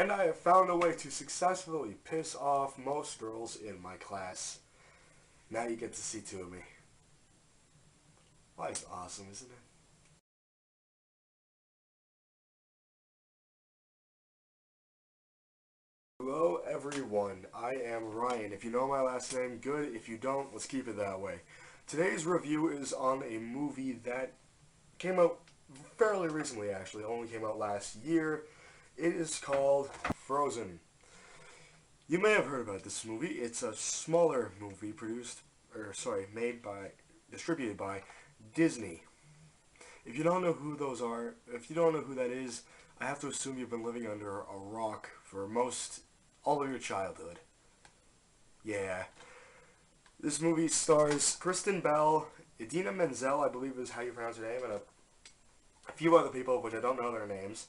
and I have found a way to successfully piss off most girls in my class. Now you get to see two of me. Life's awesome, isn't it? Hello everyone, I am Ryan. If you know my last name, good. If you don't, let's keep it that way. Today's review is on a movie that came out fairly recently, actually. It only came out last year. It is called Frozen. You may have heard about this movie. It's a smaller movie distributed by Disney. If you don't know who those are, if you don't know who that is, I have to assume you've been living under a rock for all of your childhood. Yeah. This movie stars Kristen Bell, Idina Menzel, I believe is how you pronounce her name, and a few other people, which I don't know their names.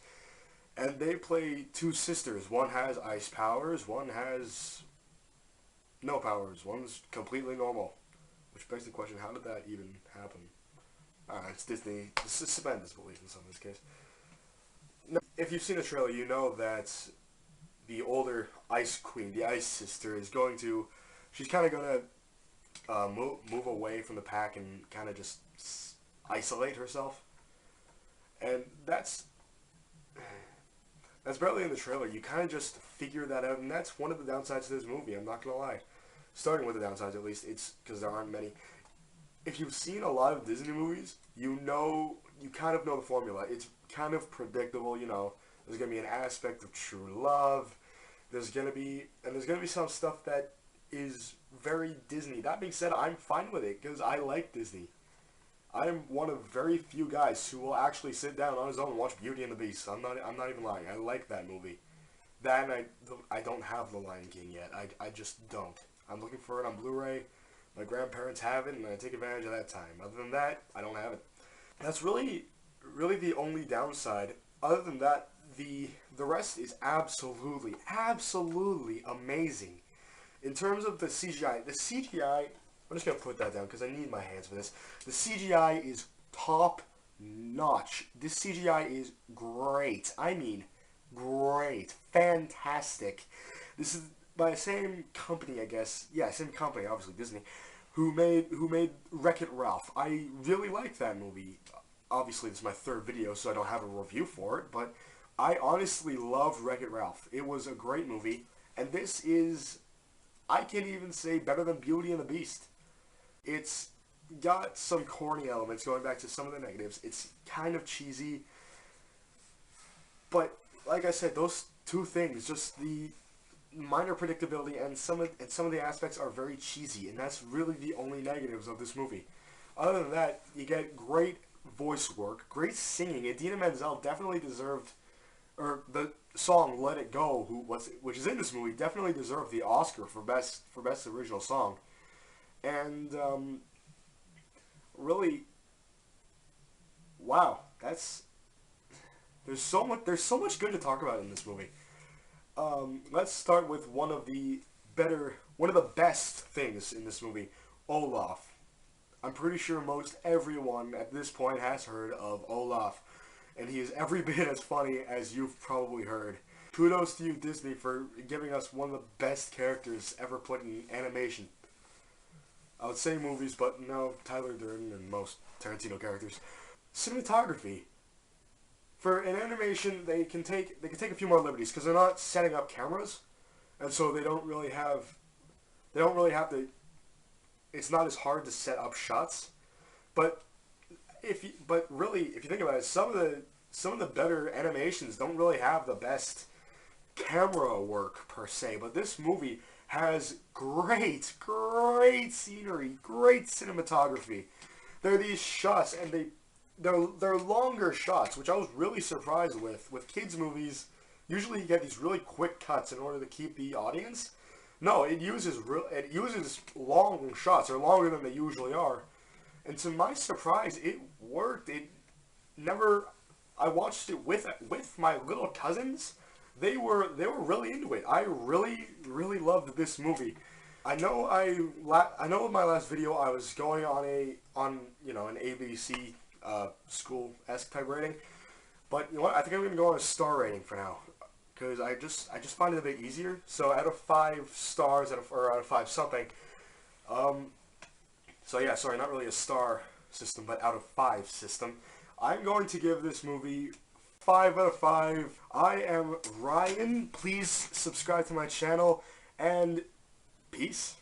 And they play two sisters. One has ice powers, one has no powers. One's completely normal. Which begs the question, how did that even happen? It's Disney. Suspend disbelief in this case. Now, if you've seen the trailer, you know that the older Ice Queen, the Ice Sister, she's kind of going to move away from the pack and kind of just isolate herself. And that's barely in the trailer. You kind of just figure that out, and that's one of the downsides to this movie, I'm not going to lie. Starting with the downsides, at least, it's because there aren't many. If you've seen a lot of Disney movies, you kind of know the formula. It's kind of predictable, There's going to be an aspect of true love. There's going to be some stuff that is very Disney. That being said, I'm fine with it, because I like Disney. I am one of very few guys who will actually sit down on his own and watch Beauty and the Beast. I'm not even lying. I like that movie. That and I don't have The Lion King yet. I just don't. I'm looking for it on Blu-ray. My grandparents have it, and I take advantage of that time. Other than that, I don't have it. That's really the only downside. Other than that, the rest is absolutely amazing. In terms of the CGI, I'm just going to put that down because I need my hands for this. The CGI is top notch. This CGI is great. I mean, great. Fantastic. This is by the same company, I guess. Yeah, same company, obviously Disney, who made Wreck-It Ralph. I really like that movie. Obviously, this is my third video, so I don't have a review for it, but I honestly loved Wreck-It Ralph. It was a great movie, and this is, I can even say, better than Beauty and the Beast. It's got some corny elements, going back to some of the negatives. It's kind of cheesy, but like I said, those two things, just the minor predictability and some of the aspects are very cheesy, and that's really the only negatives of this movie. Other than that, you get great voice work, great singing. Idina Menzel definitely deserved, or the song "Let It Go," which is in this movie, definitely deserved the Oscar for best original song. And really, wow, there's so much good to talk about in this movie. Let's start with one of the best things in this movie, Olaf. I'm pretty sure most everyone at this point has heard of Olaf, and he is every bit as funny as you've probably heard. Kudos to you, Disney, for giving us one of the best characters ever put in animation. I would say movies, but no, Tyler Durden and most Tarantino characters. Cinematography. For an animation, they can take a few more liberties because they're not setting up cameras, and so they don't really have to. It's not as hard to set up shots, but if you think about it, some of the better animations don't really have the best camera work per se. But this movie has great scenery, great cinematography. There are these shots, and they're longer shots, which I was really surprised with. With kids' movies, usually you get these really quick cuts in order to keep the audience. No, it uses long shots, or longer than they usually are. And to my surprise, it worked. I watched it with my little cousins. They were really into it. I really loved this movie. I know in my last video I was going on an ABC school-esque type rating, but you know what? I think I'm gonna go on a star rating for now. because I just find it a bit easier. So out of 5 stars, or out of 5 something. So yeah, sorry, not really a star system, but out of 5 system. I'm going to give this movie 5 out of 5. I am Ryan. Please subscribe to my channel, and peace.